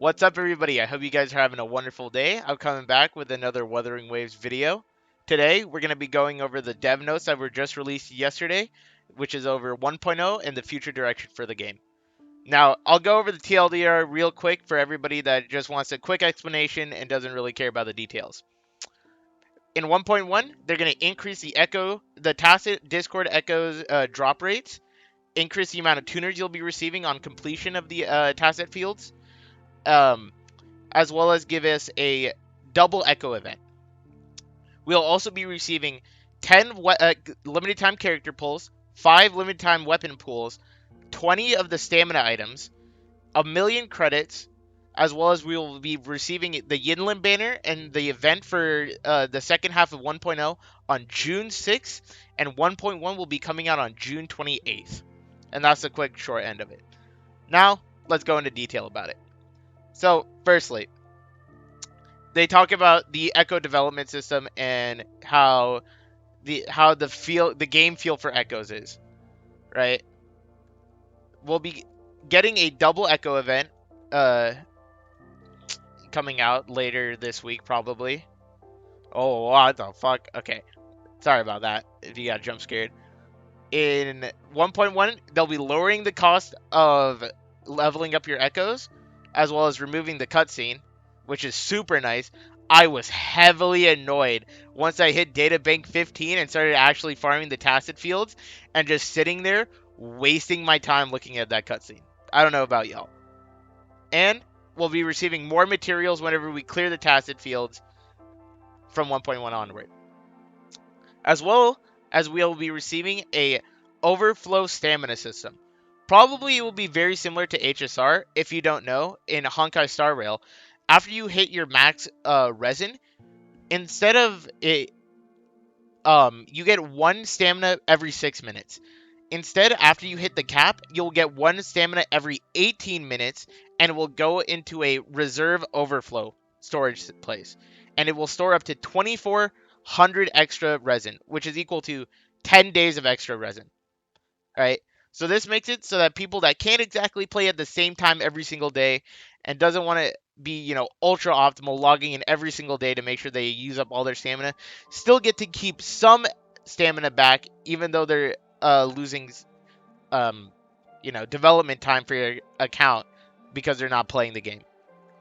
What's up, everybody? I hope you guys are having a wonderful day. I'm coming back with another Wuthering Waves video. Today, we're going to be going over the dev notes that were just released yesterday, which is over 1.0 and the future direction for the game. Now, I'll go over the TLDR real quick for everybody that just wants a quick explanation and doesn't really care about the details. In 1.1, they're going to increase the tacit Discord echoes drop rates, increase the amount of tuners you'll be receiving on completion of the tacit fields. As well as give us a double echo event. We'll also be receiving 10 limited time character pulls, 5 limited time weapon pulls, 20 of the stamina items, a million credits, as well as we will be receiving the Yinlin banner and the event for the second half of 1.0 on June 6th, and 1.1 will be coming out on June 28th. And that's the quick short end of it. Now, let's go into detail about it. So, firstly, they talk about the Echo development system and how the game feel for Echoes is, right? We'll be getting a double Echo event coming out later this week probably. Oh, what the fuck? Okay. Sorry about that if you got jump scared. In 1.1, they'll be lowering the cost of leveling up your Echoes as well as removing the cutscene, which is super nice. I was heavily annoyed once I hit Databank 15 and started actually farming the tacit fields and just sitting there wasting my time looking at that cutscene. I don't know about y'all. And we'll be receiving more materials whenever we clear the tacit fields from 1.1 onward. As well as we'll be receiving a overflow stamina system. Probably it will be very similar to HSR. If you don't know, in Honkai Star Rail, after you hit your max resin, instead of it, you get 1 stamina every 6 minutes. Instead, after you hit the cap, you'll get 1 stamina every 18 minutes, and it will go into a reserve overflow storage place. And it will store up to 2,400 extra resin, which is equal to 10 days of extra resin. Right? So this makes it so that people that can't exactly play at the same time every single day and doesn't want to be, ultra optimal logging in every single day to make sure they use up all their stamina, still get to keep some stamina back, even though they're losing, development time for your account because they're not playing the game.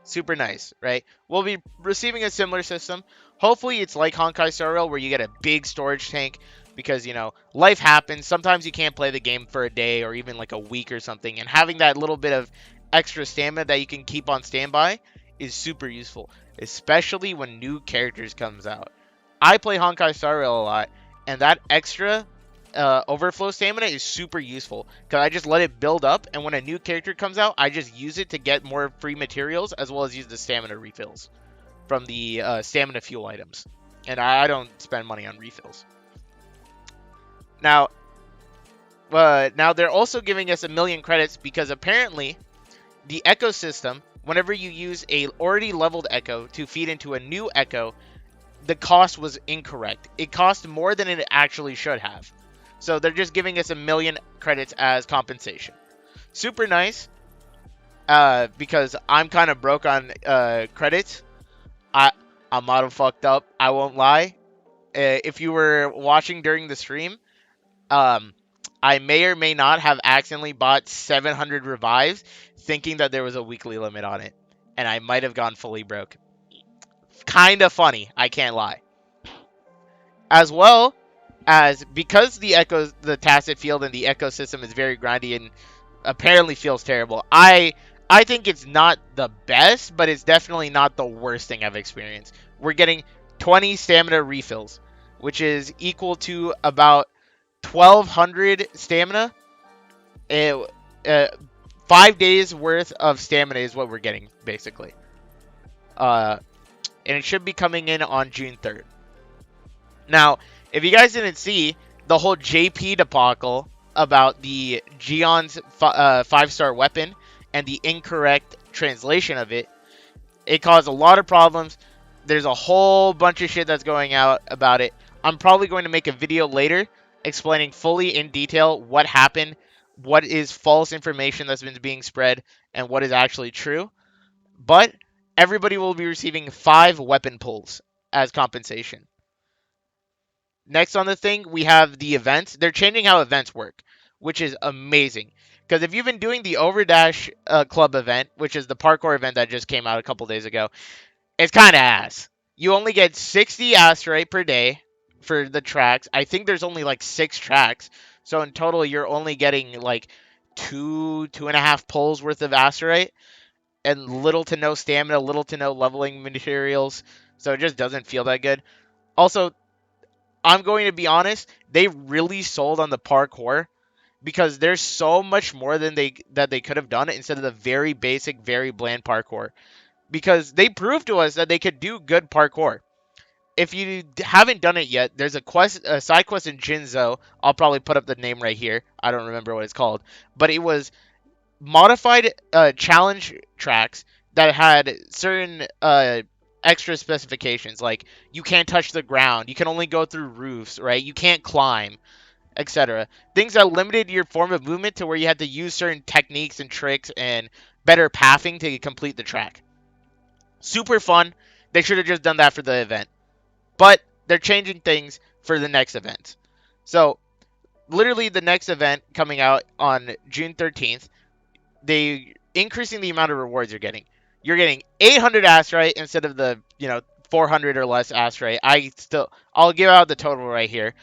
Super nice, right? We'll be receiving a similar system. Hopefully it's like Honkai Star Rail where you get a big storage tank because, life happens. Sometimes you can't play the game for a day or even like a week or something. And having that little bit of extra stamina that you can keep on standby is super useful, especially when new characters comes out. I play Honkai Star Rail a lot, and that extra overflow stamina is super useful because I just let it build up, and when a new character comes out, I just use it to get more free materials as well as use the stamina refills from the stamina fuel items. And I don't spend money on refills. Now they're also giving us 1,000,000 credits because apparently the Echo system, whenever you use a already leveled Echo to feed into a new Echo, the cost was incorrect. It cost more than it actually should have. So they're just giving us 1,000,000 credits as compensation. Super nice. Because I'm kind of broke on credits. I'm auto fucked up. I won't lie. If you were watching during the stream, I may or may not have accidentally bought 700 revives, thinking that there was a weekly limit on it, and I might have gone fully broke. Kind of funny. I can't lie. As well as because the tacit field and the ecosystem is very grindy and apparently feels terrible. I think it's not the best, but it's definitely not the worst thing I've experienced. We're getting 20 stamina refills, which is equal to about 1,200 stamina. 5 days worth of stamina is what we're getting, basically. And it should be coming in on June 3rd. Now, if you guys didn't see the whole JP debacle about the Geon's 5-star weapon and the incorrect translation of it, it caused a lot of problems. There's a whole bunch of shit that's going out about it. I'm probably going to make a video later explaining fully in detail what happened, what is false information that's been being spread, and what is actually true. but everybody will be receiving 5 weapon pulls as compensation. Next on the thing, we have the events. They're changing how events work, which is amazing. Because if you've been doing the Overdash Club event, which is the parkour event that just came out a couple days ago, it's kind of ass. You only get 60 asteroid per day for the tracks. I think there's only like 6 tracks. So in total, you're only getting like 2.5 pulls worth of asteroid and little to no stamina, little to no leveling materials. So it just doesn't feel that good. Also, I'm going to be honest, they really sold on the parkour because there's so much more than they could have done instead of the very basic, very bland parkour. Because they proved to us that they could do good parkour. If you haven't done it yet, there's a side quest in Jinzo. I'll probably put up the name right here. I don't remember what it's called, but it was modified challenge tracks that had certain extra specifications, like you can't touch the ground, you can only go through roofs, right? You can't climb, etc. Things that limited your form of movement to where you had to use certain techniques and tricks and better pathing to complete the track. Super fun. They should have just done that for the event. But they're changing things for the next event. So, literally the next event coming out on June 13th, they increasing the amount of rewards you're getting. You're getting 800 astrite instead of the, 400 or less astrite. I'll give out the total right here.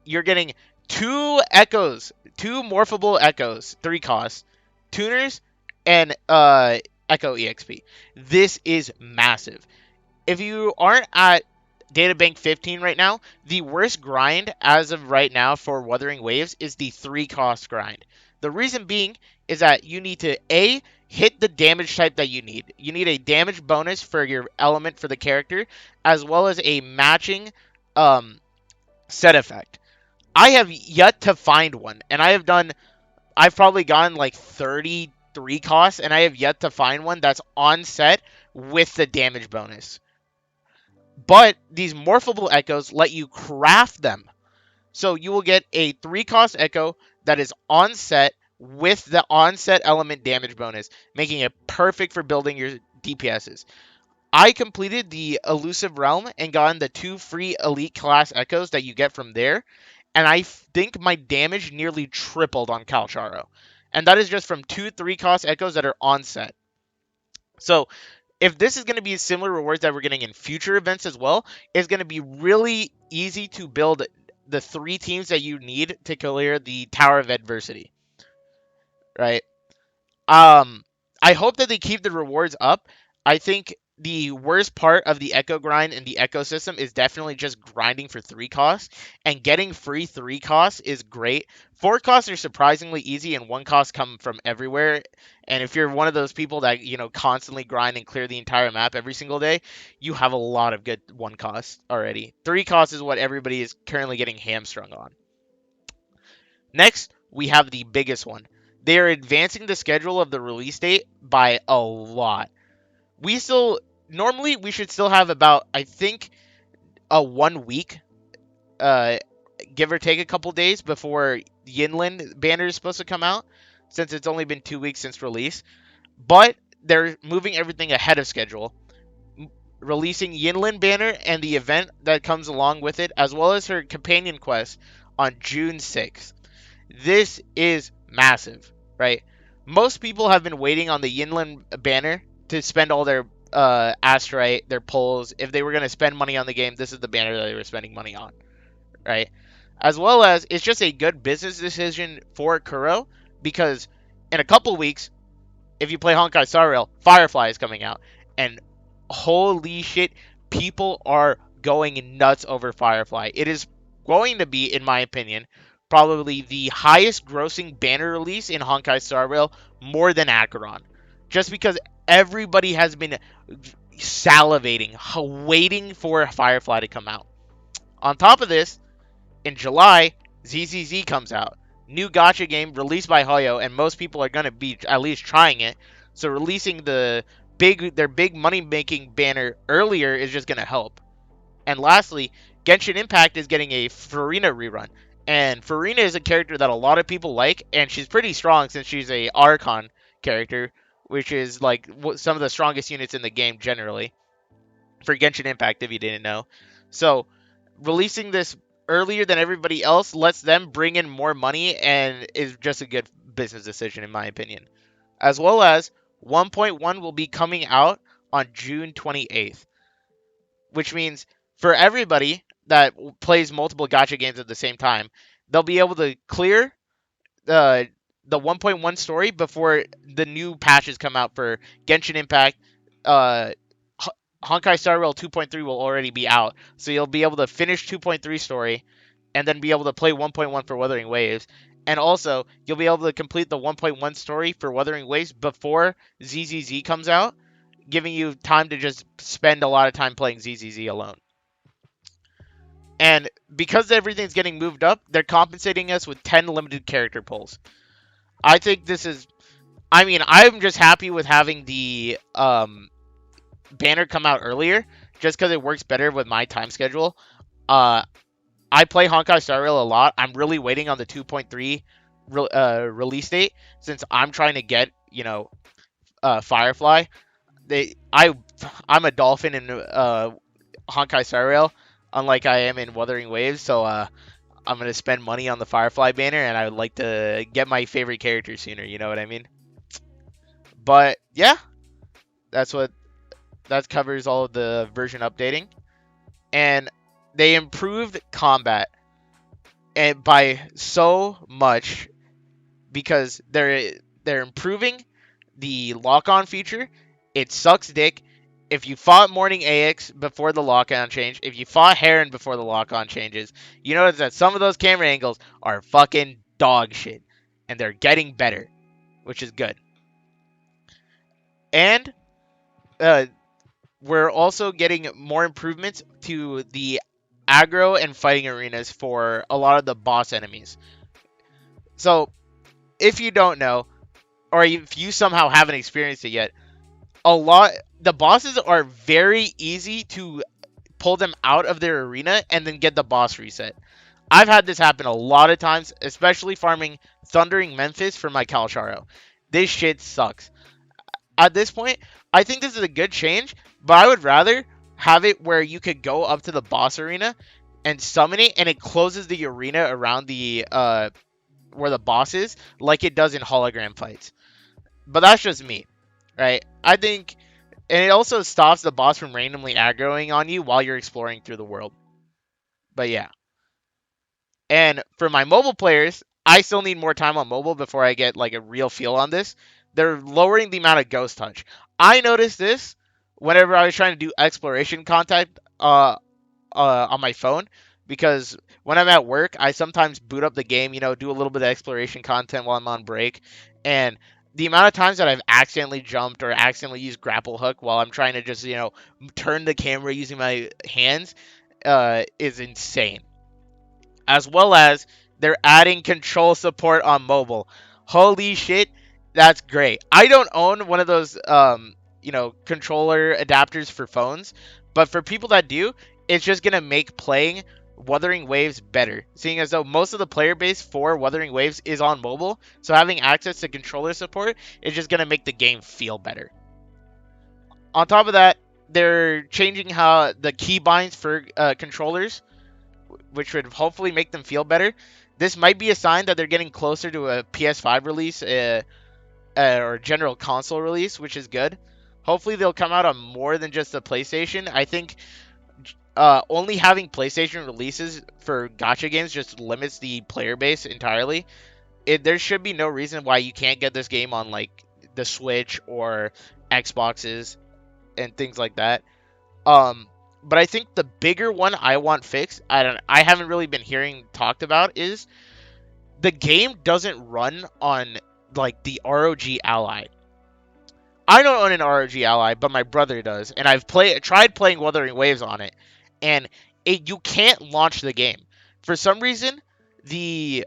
You're getting 2 morphable echoes, 3 costs, tuners, and echo exp. This is massive. If you aren't at Databank 15 right now, the worst grind as of right now for Wuthering Waves is the 3 cost grind. The reason being is that you need to A, hit the damage type that you need. You need a damage bonus for your element for the character, as well as a matching set effect. I have yet to find one, and I've probably gotten like 33 costs, and I have yet to find one that's on set with the damage bonus. But these morphable echoes let you craft them. So you will get a 3 cost echo that is on set with the onset element damage bonus, making it perfect for building your DPSs. I completed the Elusive Realm and gotten the 2 free elite class echoes that you get from there, and I think my damage nearly tripled on Calcharo. And that is just from 2 3 cost echoes that are on set. So if this is going to be similar rewards that we're getting in future events as well, it's going to be really easy to build the 3 teams that you need to clear the Tower of Adversity, right? I hope that they keep the rewards up. I think the worst part of the Echo grind and the ecosystem is definitely just grinding for 3 costs, and getting free 3 costs is great. 4 costs are surprisingly easy, and 1 cost come from everywhere. And if you're one of those people that, constantly grind and clear the entire map every single day, you have a lot of good 1 costs already. 3 costs is what everybody is currently getting hamstrung on. Next, we have the biggest one. They are advancing the schedule of the release date by a lot. Normally we should still have about, I think, a 1 week, uh, give or take a couple days before Yinland banner is supposed to come out, since it's only been 2 weeks since release. But they're moving everything ahead of schedule, releasing Yinland banner and the event that comes along with it, as well as her companion quest on June 6th. This is massive, right? Most people have been waiting on the Yinland banner to spend all their astrite, their pulls. If they were going to spend money on the game, this is the banner that they were spending money on, right? As well as it's just a good business decision for Kuro, because in a couple weeks, if you play Honkai Star Rail, Firefly is coming out, and holy shit, people are going nuts over Firefly. It is going to be, in my opinion, probably the highest grossing banner release in Honkai Star Rail, more than Acheron. Just because everybody has been salivating, waiting for Firefly to come out. On top of this, in July, ZZZ comes out. New gacha game released by Hoyo, and most people are going to be at least trying it. So releasing their big money-making banner earlier is just going to help. And lastly, Genshin Impact is getting a Farina rerun. And Farina is a character that a lot of people like, and she's pretty strong since she's a Archon character, which is like some of the strongest units in the game generally for Genshin Impact, if you didn't know. So releasing this earlier than everybody else lets them bring in more money and is just a good business decision in my opinion. As well as 1.1 will be coming out on June 28th, which means for everybody that plays multiple gacha games at the same time, they'll be able to clear the the 1.1 story before the new patches come out for Genshin Impact. Uh, Honkai Star Rail 2.3 will already be out, so you'll be able to finish 2.3 story, and then be able to play 1.1 for Wuthering Waves. And also, you'll be able to complete the 1.1 story for Wuthering Waves before ZZZ comes out, giving you time to just spend a lot of time playing ZZZ alone. And because everything's getting moved up, they're compensating us with 10 limited character pulls. I think this is. I mean, I'm just happy with having the banner come out earlier, just because it works better with my time schedule. Uh, I play Honkai Star Rail a lot. I'm really waiting on the 2.3 release date since I'm trying to get Firefly. I'm a dolphin in Honkai Star Rail, unlike I am in Wuthering Waves. So I'm gonna spend money on the Firefly banner, and I would like to get my favorite character sooner. You know what I mean? But yeah, that's what that covers all of the version updating, and they improved combat and by so much because they're improving the lock-on feature. It sucks dick. If you fought Morning AX before the lock-on change, if you fought Heron before the lock-on changes, you notice that some of those camera angles are fucking dog shit, and they're getting better, which is good. And uh, we're also getting more improvements to the aggro and fighting arenas for a lot of the boss enemies. So, if you don't know, or if you somehow haven't experienced it yet, a lot the bosses are very easy to pull them out of their arena and then get the boss reset. I've had this happen a lot of times, especially farming Thundering Memphis for my Calcharo. This shit sucks. At this point, I think this is a good change, but I would rather have it where you could go up to the boss arena and summon it, and it closes the arena around the where the boss is, like it does in hologram fights. But that's just me, right? I think, and it also stops the boss from randomly aggroing on you while you're exploring through the world. But yeah, and for my mobile players, I still need more time on mobile before I get like a real feel on this. They're lowering the amount of ghost touch. I noticed this whenever I was trying to do exploration contact on my phone, because when I'm at work, I sometimes boot up the game, do a little bit of exploration content while I'm on break, and the amount of times that I've accidentally jumped or accidentally used grapple hook while I'm trying to just turn the camera using my hands is insane. As well as they're adding control support on mobile. Holy shit, that's great. I don't own one of those controller adapters for phones, but for people that do, it's just gonna make playing Wuthering Waves better, seeing as though most of the player base for Wuthering Waves is on mobile, so having access to controller support is just gonna make the game feel better. On top of that, they're changing how the keybinds for controllers, which would hopefully make them feel better. This might be a sign that they're getting closer to a PS5 release or general console release, which is good. Hopefully, they'll come out on more than just the PlayStation. I think only having PlayStation releases for gacha games just limits the player base entirely. There should be no reason why you can't get this game on like the Switch or Xboxes and things like that. But I think the bigger one I want fixed, I haven't really been hearing talked about, is the game doesn't run on like the ROG Ally. I don't own an ROG Ally, but my brother does, and tried playing Wuthering Waves on it, and you can't launch the game for some reason. The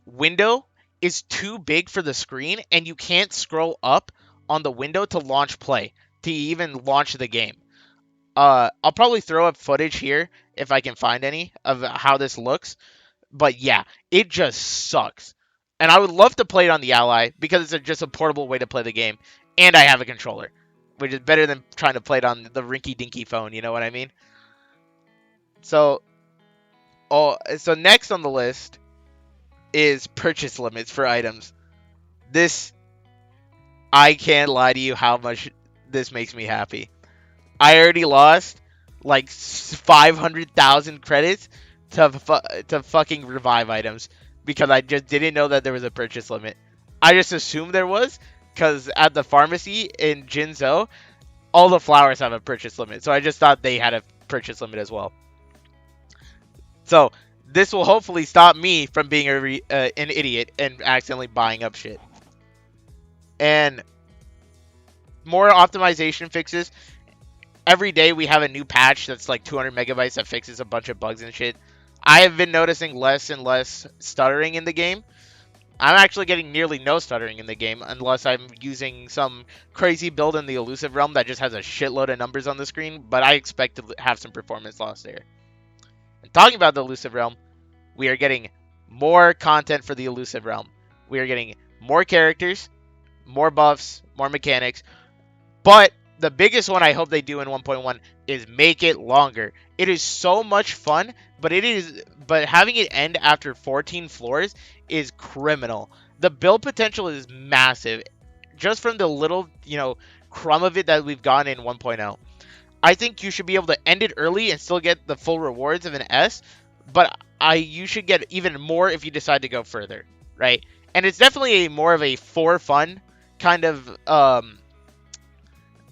window is too big for the screen, and you can't scroll up on the window to launch play to even launch the game. I'll probably throw up footage here if I can find any of how this looks. But yeah, it just sucks. And I would love to play it on the Ally because it's just a portable way to play the game, and I have a controller, which is better than trying to play it on the rinky-dinky phone. You know what I mean? So, so next on the list is purchase limits for items. This, I can't lie to you how much this makes me happy. I already lost like 500,000 credits to fucking revive items because I just didn't know that there was a purchase limit. I just assumed there was because at the pharmacy in Jinzhou, all the flowers have a purchase limit. So I just thought they had a purchase limit as well. So this will hopefully stop me from being an idiot and accidentally buying up shit. And more optimization fixes. Every day we have a new patch that's like 200 megabytes that fixes a bunch of bugs and shit. I have been noticing less and less stuttering in the game. I'm actually getting nearly no stuttering in the game unless I'm using some crazy build in the Elusive Realm that just has a shitload of numbers on the screen, but I expect to have some performance loss there. And talking about the Elusive Realm, we are getting more content for the Elusive Realm. We are getting more characters, more buffs, more mechanics, but the biggest one I hope they do in 1.1 is make it longer. It is so much fun, but having it end after 14 floors is criminal. The build potential is massive just from the little, crumb of it that we've gotten in 1.0. I think you should be able to end it early and still get the full rewards of an S, but you should get even more if you decide to go further, right? And it's definitely more of a for fun kind of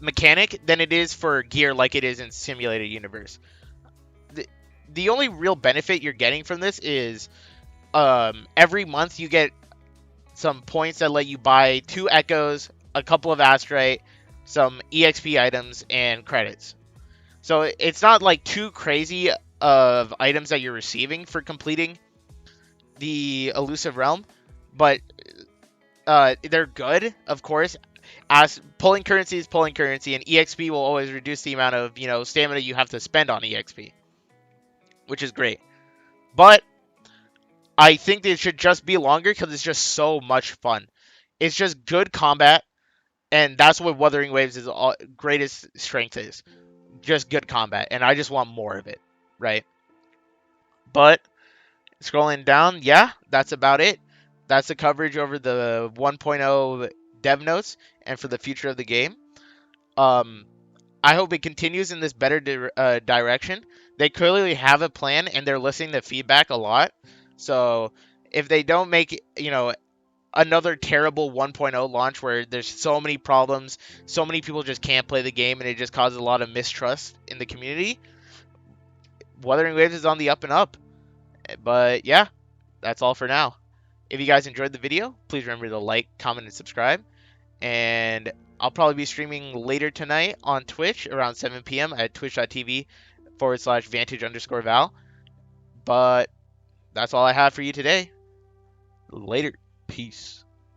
mechanic than it is for gear like it is in Simulated Universe. The, the only real benefit you're getting from this is every month you get some points that let you buy 2 Echoes, a couple of Astrite, some EXP items, and credits. So it's not like too crazy of items that you're receiving for completing the Elusive Realm, but they're good, of course. As pulling currency is pulling currency, and EXP will always reduce the amount of stamina you have to spend on EXP, which is great. But I think it should just be longer because it's just so much fun. It's just good combat, and that's what Wuthering Waves' greatest strength is. Just good combat, and I just want more of it, right? But scrolling down, yeah, that's about it. That's the coverage over the 1.0 dev notes and for the future of the game. Um, I hope it continues in this better direction. They clearly have a plan and they're listening to feedback a lot. So if they don't make, another terrible 1.0 launch where there's so many problems, so many people just can't play the game and it just causes a lot of mistrust in the community, Wuthering Waves is on the up and up. But yeah, that's all for now. If you guys enjoyed the video, please remember to like, comment, and subscribe. And I'll probably be streaming later tonight on Twitch around 7 p.m. at twitch.tv/vantage_val. But that's all I have for you today. Later. Peace.